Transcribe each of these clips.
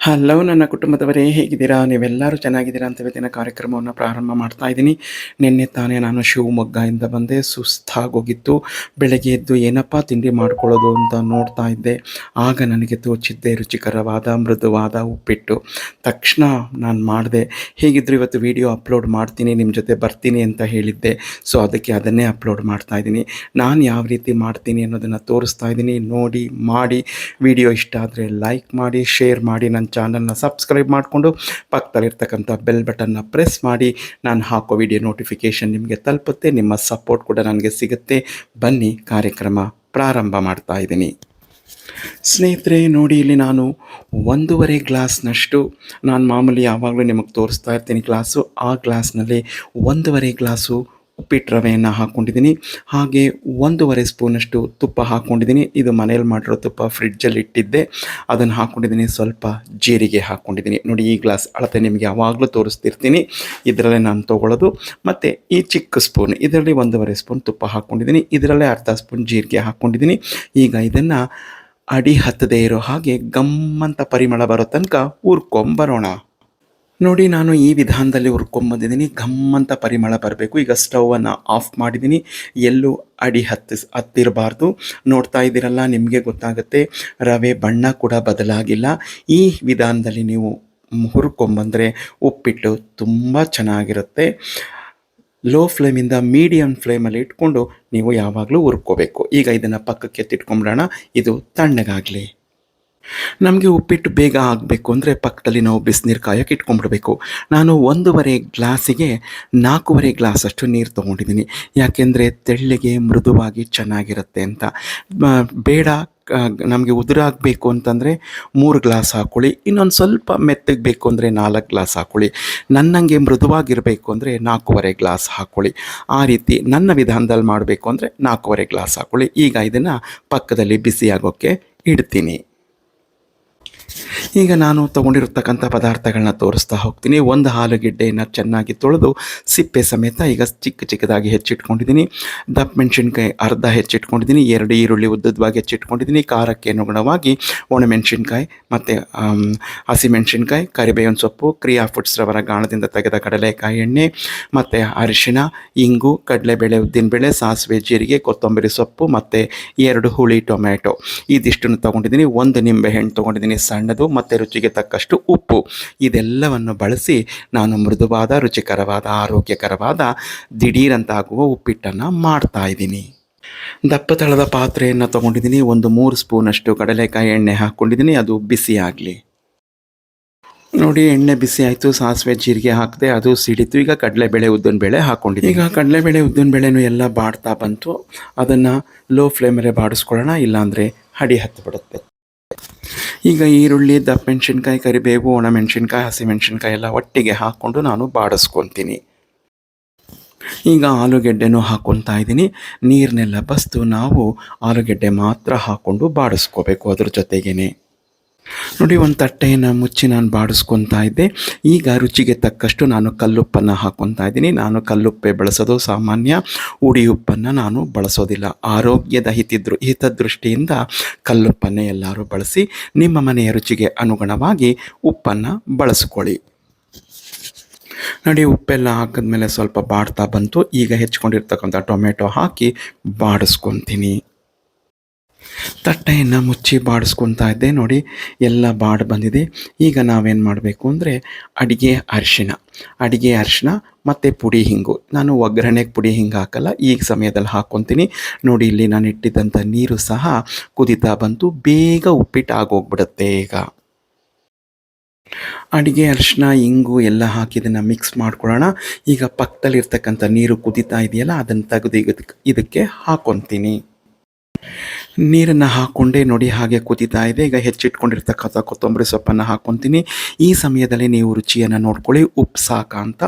Hello ನನ್ನ ಕುಟುಂಬದವರೇ, ಹೇಗಿದ್ದೀರಾ? ನೀವೆಲ್ಲರೂ ಚೆನ್ನಾಗಿದ್ದೀರಾ ಅಂತ ಇವತ್ತಿನ ಕಾರ್ಯಕ್ರಮವನ್ನು ಪ್ರಾರಂಭ ಮಾಡ್ತಾ ಇದ್ದೀನಿ. ನಿನ್ನೆ ತಾನೇ ನಾನು ಶಿವಮೊಗ್ಗದಿಂದ ಬಂದೆ, ಸುಸ್ತಾಗೋಗಿತ್ತು. ಬೆಳಗ್ಗೆ ಎದ್ದು ಏನಪ್ಪ ತಿಂಡಿ ಮಾಡ್ಕೊಳ್ಳೋದು ಅಂತ ನೋಡ್ತಾ ಇದ್ದೆ. ಆಗ ನನಗೆ ತೋಚಿದ್ದೆ ರುಚಿಕರವಾದ ಮೃದುವಾದ ಉಪ್ಪಿಟ್ಟು. ತಕ್ಷಣ ನಾನು ಮಾಡಿದೆ. ಹೇಗಿದ್ರು ಇವತ್ತು ವಿಡಿಯೋ ಅಪ್ಲೋಡ್ ಮಾಡ್ತೀನಿ, ನಿಮ್ಮ ಜೊತೆ ಬರ್ತೀನಿ ಅಂತ ಹೇಳಿದ್ದೆ. ಸೊ ಅದಕ್ಕೆ ಅದನ್ನೇ ಅಪ್ಲೋಡ್ ಮಾಡ್ತಾ ಇದ್ದೀನಿ. ನಾನು ಯಾವ ರೀತಿ ಮಾಡ್ತೀನಿ ಅನ್ನೋದನ್ನು ತೋರಿಸ್ತಾ ಇದ್ದೀನಿ. ನೋಡಿ, ಮಾಡಿ. ವಿಡಿಯೋ ಇಷ್ಟ ಆದರೆ ಲೈಕ್ ಮಾಡಿ, ಶೇರ್ ಮಾಡಿ, ನನ್ನ ಚಾನಲ್ನ ಸಬ್ಸ್ಕ್ರೈಬ್ ಮಾಡಿಕೊಂಡು ಪಕ್ಕದಲ್ಲಿರ್ತಕ್ಕಂಥ ಬೆಲ್ ಬಟನ್ನ ಪ್ರೆಸ್ ಮಾಡಿ. ನಾನು ಹಾಕೋ ವಿಡಿಯೋ ನೋಟಿಫಿಕೇಷನ್ ನಿಮಗೆ ತಲುಪುತ್ತೆ. ನಿಮ್ಮ ಸಪೋರ್ಟ್ ಕೂಡ ನನಗೆ ಸಿಗುತ್ತೆ. ಬನ್ನಿ, ಕಾರ್ಯಕ್ರಮ ಪ್ರಾರಂಭ ಮಾಡ್ತಾ ಇದ್ದೀನಿ. ಸ್ನೇಹಿತರೆ ನೋಡಿ, ಇಲ್ಲಿ ನಾನು 1.5 ಗ್ಲಾಸ್ನಷ್ಟು, ನಾನು ಮಾಮೂಲಿ ಯಾವಾಗಲೂ ನಿಮಗೆ ತೋರಿಸ್ತಾ ಇರ್ತೀನಿ ಗ್ಲಾಸು, ಆ ಗ್ಲಾಸ್ನಲ್ಲಿ 1.5 ಗ್ಲಾಸು ಉಪ್ಪಿಟ್ಟು ರವೆಯನ್ನು ಹಾಕ್ಕೊಂಡಿದ್ದೀನಿ. ಹಾಗೆ 1.5 ಸ್ಪೂನಷ್ಟು ತುಪ್ಪ ಹಾಕ್ಕೊಂಡಿದ್ದೀನಿ. ಇದು ಮನೇಲಿ ಮಾಡಿರೋ ತುಪ್ಪ, ಫ್ರಿಡ್ಜಲ್ಲಿ ಇಟ್ಟಿದ್ದೆ, ಅದನ್ನು ಹಾಕ್ಕೊಂಡಿದ್ದೀನಿ. ಸ್ವಲ್ಪ ಜೀರಿಗೆ ಹಾಕ್ಕೊಂಡಿದ್ದೀನಿ. ನೋಡಿ, ಈ ಗ್ಲಾಸ್ ಅಳತೆ ನಿಮಗೆ ಯಾವಾಗಲೂ ತೋರಿಸ್ತಿರ್ತೀನಿ, ಇದರಲ್ಲೇ ನಾನು ತೊಗೊಳ್ಳೋದು. ಮತ್ತು ಈ ಚಿಕ್ಕ ಸ್ಪೂನ್, ಇದರಲ್ಲಿ 1.5 ಸ್ಪೂನ್ ತುಪ್ಪ ಹಾಕ್ಕೊಂಡಿದ್ದೀನಿ. ಇದರಲ್ಲೇ ಅರ್ಧ ಸ್ಪೂನ್ ಜೀರಿಗೆ ಹಾಕ್ಕೊಂಡಿದ್ದೀನಿ. ಈಗ ಇದನ್ನು ಅಡಿ ಹತ್ತದೇ ಇರೋ ಹಾಗೆ ಗಮ್ಮಂತ ಪರಿಮಳ ಬರೋ ತನಕ ಹುರ್ಕೊಂಬರೋಣ. ನೋಡಿ, ನಾನು ಈ ವಿಧಾನದಲ್ಲಿ ಹುರ್ಕೊಂಬಂದಿದ್ದೀನಿ. ಗಮ್ಮಂತ ಪರಿಮಳ ಬರಬೇಕು. ಈಗ ಸ್ಟವನ್ನು ಆಫ್ ಮಾಡಿದ್ದೀನಿ. ಎಲ್ಲೂ ಅಡಿ ಹತ್ತಿರಬಾರ್ದು. ನೋಡ್ತಾ ಇದ್ದೀರಲ್ಲ, ನಿಮಗೆ ಗೊತ್ತಾಗುತ್ತೆ. ರವೆ ಬಣ್ಣ ಕೂಡ ಬದಲಾಗಿಲ್ಲ. ಈ ವಿಧಾನದಲ್ಲಿ ನೀವು ಹುರ್ಕೊಂಬಂದರೆ ಉಪ್ಪಿಟ್ಟು ತುಂಬ ಚೆನ್ನಾಗಿರುತ್ತೆ. ಲೋ ಫ್ಲೇಮಿಂದ ಮೀಡಿಯಮ್ ಫ್ಲೇಮಲ್ಲಿ ಇಟ್ಕೊಂಡು ನೀವು ಯಾವಾಗಲೂ ಹುರ್ಕೋಬೇಕು. ಈಗ ಇದನ್ನು ಪಕ್ಕಕ್ಕೆ ಎತ್ತಿಟ್ಕೊಂಬಿಡೋಣ, ಇದು ತಣ್ಣಗಾಗಲಿ. ನಮಗೆ ಉಪ್ಪಿಟ್ಟು ಬೇಗ ಆಗಬೇಕು ಅಂದರೆ ಪಕ್ಕದಲ್ಲಿ ನಾವು ಬಿಸಿನೀರು ಕಾಯೋಕ್ಕೆ ಇಟ್ಕೊಂಡ್ಬಿಡ್ಬೇಕು. ನಾನು 1.5 ಗ್ಲಾಸಿಗೆ 4.5 ಗ್ಲಾಸಷ್ಟು ನೀರು ತೊಗೊಂಡಿದ್ದೀನಿ. ಯಾಕೆಂದರೆ ತೆಳ್ಳಗೆ ಮೃದುವಾಗಿ ಚೆನ್ನಾಗಿರುತ್ತೆ ಅಂತ. ಬೇಡ, ನಮಗೆ ಉದುರಾಗಬೇಕು ಅಂತಂದರೆ 3 ಗ್ಲಾಸ್ ಹಾಕ್ಕೊಳ್ಳಿ. ಇನ್ನೊಂದು ಸ್ವಲ್ಪ ಮೆತ್ತಗೆ ಬೇಕು ಅಂದರೆ 4 ಗ್ಲಾಸ್ ಹಾಕ್ಕೊಳ್ಳಿ. ನನ್ನಂಗೆ ಮೃದುವಾಗಿರಬೇಕು ಅಂದರೆ 4.5 ಗ್ಲಾಸ್ ಹಾಕ್ಕೊಳ್ಳಿ. ಆ ರೀತಿ ನನ್ನ ವಿಧಾನದಲ್ಲಿ ಮಾಡಬೇಕು ಅಂದರೆ 4.5 ಗ್ಲಾಸ್ ಹಾಕ್ಕೊಳ್ಳಿ. ಈಗ ಇದನ್ನು ಪಕ್ಕದಲ್ಲಿ ಬಿಸಿಯಾಗೋಕ್ಕೆ ಇಡ್ತೀನಿ. ಈಗ ನಾನು ತೊಗೊಂಡಿರ್ತಕ್ಕಂಥ ಪದಾರ್ಥಗಳನ್ನ ತೋರಿಸ್ತಾ ಹೋಗ್ತೀನಿ. ಒಂದು ಆಲೂಗೆಡ್ಡೆಯನ್ನು ಚೆನ್ನಾಗಿ ತೊಳೆದು ಸಿಪ್ಪೆ ಸಮೇತ ಈಗ ಚಿಕ್ಕದಾಗಿ ಹೆಚ್ಚಿಟ್ಕೊಂಡಿದ್ದೀನಿ. ದಪ್ಪ ಮೆಣಸಿನ್ಕಾಯಿ ಅರ್ಧ ಹೆಚ್ಚಿಟ್ಕೊಂಡಿದ್ದೀನಿ. 2 ಈರುಳ್ಳಿ ಉದ್ದವಾಗಿ ಹೆಚ್ಚಿಟ್ಕೊಂಡಿದ್ದೀನಿ. ಖಾರಕ್ಕೆ ಅನುಗುಣವಾಗಿ ಒಣಮೆಣಸಿನ್ಕಾಯಿ ಮತ್ತು ಹಸಿಮೆಣಸಿನ್ಕಾಯಿ, ಕರಿಬೇವಿನ ಸೊಪ್ಪು, ಕ್ರಿಯಾ ಫುಡ್ಸ್ ರವರ ಗಾಣದಿಂದ ತೆಗೆದ ಕಡಲೆಕಾಯಿ ಎಣ್ಣೆ ಮತ್ತು ಅರಿಶಿಣ, ಇಂಗು, ಕಡಲೆಬೇಳೆ, ಉದ್ದಿನಬೇಳೆ, ಸಾಸಿವೆ, ಜೀರಿಗೆ, ಕೊತ್ತಂಬರಿ ಸೊಪ್ಪು ಮತ್ತು 2 ಹುಳಿ ಟೊಮ್ಯಾಟೊ, ಇದಿಷ್ಟನ್ನು ತೊಗೊಂಡಿದ್ದೀನಿ. 1 ನಿಂಬೆಹಣ್ಣು ತೊಗೊಂಡಿದ್ದೀನಿ ಸಣ್ಣದು, ಮತ್ತು ರುಚಿಗೆ ತಕ್ಕಷ್ಟು ಉಪ್ಪು. ಇದೆಲ್ಲವನ್ನು ಬಳಸಿ ನಾನು ಮೃದುವಾದ, ರುಚಿಕರವಾದ, ಆರೋಗ್ಯಕರವಾದ, ದಿಢೀರಂತಾಗುವ ಉಪ್ಪಿಟ್ಟನ್ನು ಮಾಡ್ತಾ ಇದ್ದೀನಿ. ದಪ್ಪ ತಳದ ಪಾತ್ರೆಯನ್ನು ತೊಗೊಂಡಿದ್ದೀನಿ. 3 ಸ್ಪೂನಷ್ಟು ಕಡಲೆಕಾಯಿ ಎಣ್ಣೆ ಹಾಕ್ಕೊಂಡಿದ್ದೀನಿ. ಅದು ಬಿಸಿ ಆಗಲಿ. ನೋಡಿ, ಎಣ್ಣೆ ಬಿಸಿ ಆಯಿತು. ಸಾಸಿವೆ ಜೀರಿಗೆ ಹಾಕಿದೆ, ಅದು ಸಿಡಿತು. ಈಗ ಕಡಲೆಬೇಳೆ ಉದ್ದಿನಬೇಳೆ ಹಾಕ್ಕೊಂಡಿದ್ದೀನಿ. ಈಗ ಕಡಲೆಬೇಳೆ ಉದ್ದಿನಬೇಳೆನೂ ಎಲ್ಲ ಬಾಡ್ತಾ ಬಂತು. ಅದನ್ನು ಲೋ ಫ್ಲೇಮಲ್ಲೇ ಬಾಡಿಸ್ಕೊಳ್ಳೋಣ, ಇಲ್ಲಾಂದರೆ ಅಡಿ ಹತ್ತಿಬಿಡುತ್ತೆ. ಈಗ ಈರುಳ್ಳಿ, ದಪ್ಪ ಮೆಣಸಿನ್ಕಾಯಿ, ಕರಿಬೇವು, ಒಣಮೆಣಸಿನ್ಕಾಯಿ, ಹಸಿಮೆಣಸಿನ್ಕಾಯಿ ಎಲ್ಲ ಒಟ್ಟಿಗೆ ಹಾಕ್ಕೊಂಡು ನಾನು ಬಾಡಿಸ್ಕೊತೀನಿ. ಈಗ ಆಲೂಗೆಡ್ಡೆನೂ ಹಾಕ್ಕೊತಾ ಇದ್ದೀನಿ. ನೀರನ್ನೆಲ್ಲ ಬಸ್ದು ನಾವು ಆಲೂಗೆಡ್ಡೆ ಮಾತ್ರ ಹಾಕ್ಕೊಂಡು ಬಾಡಿಸ್ಕೋಬೇಕು ಅದ್ರ ಜೊತೆಗೇ. ನೋಡಿ, ಒಂದು ತಟ್ಟೆಯನ್ನು ಮುಚ್ಚಿ ನಾನು ಬಾಡಿಸ್ಕೊತಾ ಇದ್ದೆ. ಈಗ ರುಚಿಗೆ ತಕ್ಕಷ್ಟು ನಾನು ಕಲ್ಲುಪ್ಪನ್ನು ಹಾಕ್ಕೊತಾ ಇದ್ದೀನಿ. ನಾನು ಕಲ್ಲುಪ್ಪೆ ಬಳಸೋದು ಸಾಮಾನ್ಯ, ಉಡಿ ಉಪ್ಪನ್ನು ನಾನು ಬಳಸೋದಿಲ್ಲ. ಆರೋಗ್ಯದ ಹಿತದೃಷ್ಟಿಯಿಂದ ಕಲ್ಲುಪ್ಪನ್ನೇ ಎಲ್ಲರೂ ಬಳಸಿ. ನಿಮ್ಮ ಮನೆಯ ರುಚಿಗೆ ಅನುಗುಣವಾಗಿ ಉಪ್ಪನ್ನು ಬಳಸ್ಕೊಳ್ಳಿ. ನೋಡಿ, ಉಪ್ಪೆಲ್ಲ ಹಾಕಿದ್ಮೇಲೆ ಸ್ವಲ್ಪ ಬಾಡ್ತಾ ಬಂತು. ಈಗ ಹೆಚ್ಕೊಂಡಿರ್ತಕ್ಕಂಥ ಟೊಮೆಟೊ ಹಾಕಿ ಬಾಡಿಸ್ಕೊತೀನಿ. ತಟ್ಟೆಯನ್ನು ಮುಚ್ಚಿ ಬಾಡಿಸ್ಕೊತಾ ಇದ್ದೆ. ನೋಡಿ, ಎಲ್ಲ ಬಾಡಿ ಬಂದಿದೆ. ಈಗ ನಾವೇನು ಮಾಡಬೇಕು ಅಂದರೆ ಅಡಿಗೆ ಅರಿಶಿಣ ಮತ್ತು ಪುಡಿ ಹಿಂಗು. ನಾನು ಒಗ್ಗರಣೆಗೆ ಪುಡಿ ಹಿಂಗೆ ಹಾಕಲ್ಲ, ಈ ಸಮಯದಲ್ಲಿ ಹಾಕ್ಕೊತೀನಿ. ನೋಡಿ, ಇಲ್ಲಿ ನಾನು ಇಟ್ಟಿದ್ದಂಥ ನೀರು ಸಹ ಕುದೀತಾ ಬಂತು. ಬೇಗ ಉಪ್ಪಿಟ್ಟು ಆಗೋಗ್ಬಿಡುತ್ತೆ. ಈಗ ಅಡಿಗೆ ಅರಿಶಿಣ, ಇಂಗು ಎಲ್ಲ ಹಾಕಿದ್ದನ್ನು ಮಿಕ್ಸ್ ಮಾಡ್ಕೊಳ್ಳೋಣ. ಈಗ ಪಕ್ಕದಲ್ಲಿರ್ತಕ್ಕಂಥ ನೀರು ಕುದೀತಾ ಇದೆಯಲ್ಲ, ಅದನ್ನು ತೆಗೆದು ಇದಕ್ಕೆ ಹಾಕ್ಕೊತೀನಿ. ನೀರನ್ನು ಹಾಕ್ಕೊಂಡೆ. ನೋಡಿ, ಹಾಗೆ ಕುದೀತಾ ಇದೆ. ಈಗ ಹೆಚ್ಚಿಟ್ಕೊಂಡಿರ್ತಕ್ಕಂಥ ಕೊತ್ತಂಬರಿ ಸೊಪ್ಪನ್ನು ಹಾಕ್ಕೊತೀನಿ. ಈ ಸಮಯದಲ್ಲಿ ನೀವು ರುಚಿಯನ್ನು ನೋಡ್ಕೊಳ್ಳಿ, ಉಪ್ಪು ಸಾಕಾ ಅಂತ.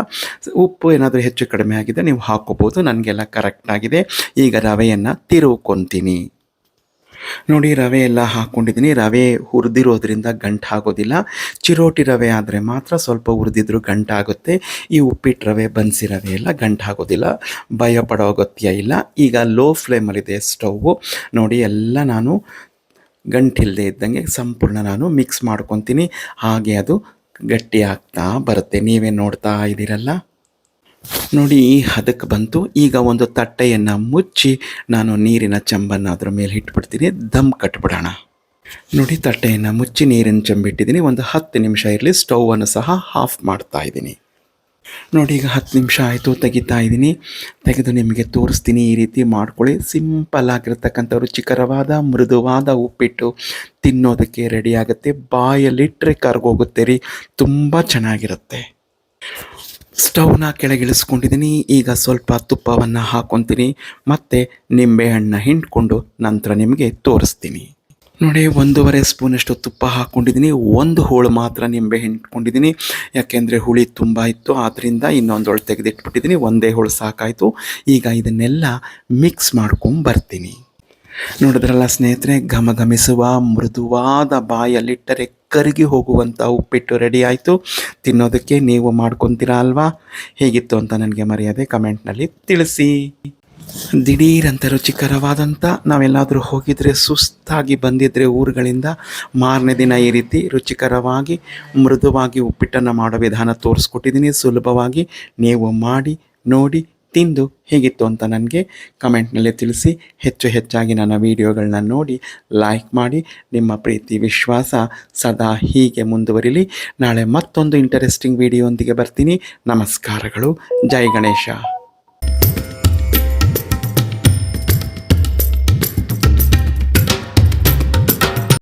ಉಪ್ಪು ಏನಾದರೂ ಹೆಚ್ಚು ಕಡಿಮೆ ಆಗಿದೆ ನೀವು ಹಾಕ್ಕೋಬೋದು. ನನಗೆಲ್ಲ ಕರೆಕ್ಟಾಗಿದೆ. ಈಗ ರವೆಯನ್ನು ತಿರುವ್ಕೊತೀನಿ. ನೋಡಿ, ರವೆ ಎಲ್ಲ ಹಾಕ್ಕೊಂಡಿದ್ದೀನಿ. ರವೆ ಹುರಿದಿರೋದ್ರಿಂದ ಗಂಟಾಗೋದಿಲ್ಲ. ಚಿರೋಟಿ ರವೆ ಆದರೆ ಮಾತ್ರ ಸ್ವಲ್ಪ ಹುರಿದಿದ್ರು ಗಂಟಾಗುತ್ತೆ. ಈ ಉಪ್ಪಿಟ್ಟು ರವೆ, ಬನ್ಸಿ ರವೆ ಎಲ್ಲ ಗಂಟಾಗೋದಿಲ್ಲ. ಭಯ ಪಡೋ ಅಗತ್ಯ ಇಲ್ಲ. ಈಗ ಲೋ ಫ್ಲೇಮಲ್ಲಿದೆ ಸ್ಟೌವು. ನೋಡಿ, ಎಲ್ಲ ನಾನು ಗಂಟಿಲ್ಲದೆ ಇದ್ದಂಗೆ ಸಂಪೂರ್ಣ ನಾನು ಮಿಕ್ಸ್ ಮಾಡ್ಕೊತೀನಿ. ಹಾಗೆ ಅದು ಗಟ್ಟಿ ಆಗ್ತಾ ಬರುತ್ತೆ. ನೀವೇ ನೋಡ್ತಾ ಇದ್ದೀರಲ್ಲ. ನೋಡಿ ಈ ಹದಕ್ಕೆ ಬಂತು. ಈಗ ಒಂದು ತಟ್ಟೆಯನ್ನು ಮುಚ್ಚಿ ನಾನು ನೀರಿನ ಚೆಂಬನ್ನು ಅದ್ರ ಮೇಲೆ ಇಟ್ಬಿಡ್ತೀನಿ. ದಮ್ ಕಟ್ಬಿಡೋಣ. ನೋಡಿ ತಟ್ಟೆಯನ್ನು ಮುಚ್ಚಿ ನೀರಿನ ಚೆಂಬಿಟ್ಟಿದ್ದೀನಿ. ಒಂದು 10 ನಿಮಿಷ ಇರಲಿ. ಸ್ಟೌವನ್ನು ಸಹ ಆಫ್ ಮಾಡ್ತಾ ಇದ್ದೀನಿ. ನೋಡಿ ಈಗ 10 ನಿಮಿಷ ಆಯಿತು. ತೆಗಿತಾ ಇದ್ದೀನಿ. ತೆಗೆದು ನಿಮಗೆ ತೋರಿಸ್ತೀನಿ. ಈ ರೀತಿ ಮಾಡ್ಕೊಳ್ಳಿ. ಸಿಂಪಲ್ ಆಗಿರ್ತಕ್ಕಂಥ ರುಚಿಕರವಾದ ಮೃದುವಾದ ಉಪ್ಪಿಟ್ಟು ತಿನ್ನೋದಕ್ಕೆ ರೆಡಿ ಆಗುತ್ತೆ. ಬಾಯಲ್ಲಿಟ್ಟರೆ ಕರ್ಗೋಗುತ್ತೆ ರೀ. ತುಂಬ ಚೆನ್ನಾಗಿರುತ್ತೆ. ಸ್ಟವ್ನ ಕೆಳಗಿಳಿಸ್ಕೊಂಡಿದ್ದೀನಿ. ಈಗ ಸ್ವಲ್ಪ ತುಪ್ಪವನ್ನು ಹಾಕ್ಕೊತೀನಿ ಮತ್ತು ನಿಂಬೆಹಣ್ಣು ಹಿಂಡ್ಕೊಂಡು ನಂತರ ನಿಮಗೆ ತೋರಿಸ್ತೀನಿ. ನೋಡಿ 1.5 ಸ್ಪೂನಷ್ಟು ತುಪ್ಪ ಹಾಕ್ಕೊಂಡಿದ್ದೀನಿ. 1 ಹೋಳು ಮಾತ್ರ ನಿಂಬೆ ಹಿಂಡ್ಕೊಂಡಿದ್ದೀನಿ. ಯಾಕೆಂದರೆ ಹುಳಿ ತುಂಬ ಇತ್ತು, ಆದ್ದರಿಂದ ಇನ್ನೊಂದು ಹೋಳು ತೆಗೆದಿಟ್ಬಿಟ್ಟಿದ್ದೀನಿ. 1 ಹೋಳು ಸಾಕಾಯಿತು. ಈಗ ಇದನ್ನೆಲ್ಲ ಮಿಕ್ಸ್ ಮಾಡ್ಕೊಂಬರ್ತೀನಿ. ನೋಡಿದ್ರಲ್ಲ ಸ್ನೇಹಿತರೆ, ಘಮಘಮಿಸುವ ಮೃದುವಾದ ಬಾಯಲ್ಲಿಟ್ಟರೆ ಕರಗಿ ಹೋಗುವಂಥ ಉಪ್ಪಿಟ್ಟು ರೆಡಿ ಆಯಿತು. ತಿನ್ನೋದಕ್ಕೆ ನೀವು ಮಾಡ್ಕೊತೀರಾ ಅಲ್ವಾ? ಹೇಗಿತ್ತು ಅಂತ ನನಗೆ ಮರೆಯದೆ ಕಮೆಂಟ್ನಲ್ಲಿ ತಿಳಿಸಿ. ದಿಢೀರಂತ ರುಚಿಕರವಾದಂಥ, ನಾವೆಲ್ಲಾದರೂ ಹೋಗಿದರೆ ಸುಸ್ತಾಗಿ ಬಂದಿದ್ದರೆ ಊರುಗಳಿಂದ, ಮಾರನೇ ದಿನ ಈ ರೀತಿ ರುಚಿಕರವಾಗಿ ಮೃದುವಾಗಿ ಉಪ್ಪಿಟ್ಟನ್ನು ಮಾಡೋ ವಿಧಾನ ತೋರಿಸ್ಕೊಟ್ಟಿದ್ದೀನಿ. ಸುಲಭವಾಗಿ ನೀವು ಮಾಡಿ ನೋಡಿ, ತಿಂದು ಹೇಗಿತ್ತು ಅಂತ ನನಗೆ ಕಮೆಂಟ್ನಲ್ಲಿ ತಿಳಿಸಿ. ಹೆಚ್ಚಾಗಿ ನನ್ನ ವೀಡಿಯೋಗಳನ್ನ ನೋಡಿ ಲೈಕ್ ಮಾಡಿ. ನಿಮ್ಮ ಪ್ರೀತಿ ವಿಶ್ವಾಸ ಸದಾ ಹೀಗೆ ಮುಂದುವರಿಲಿ. ನಾಳೆ ಮತ್ತೊಂದು ಇಂಟರೆಸ್ಟಿಂಗ್ ವಿಡಿಯೋ ಒಂದಿಗೆ ಬರ್ತೀನಿ. ನಮಸ್ಕಾರಗಳು. ಜೈ ಗಣೇಶ.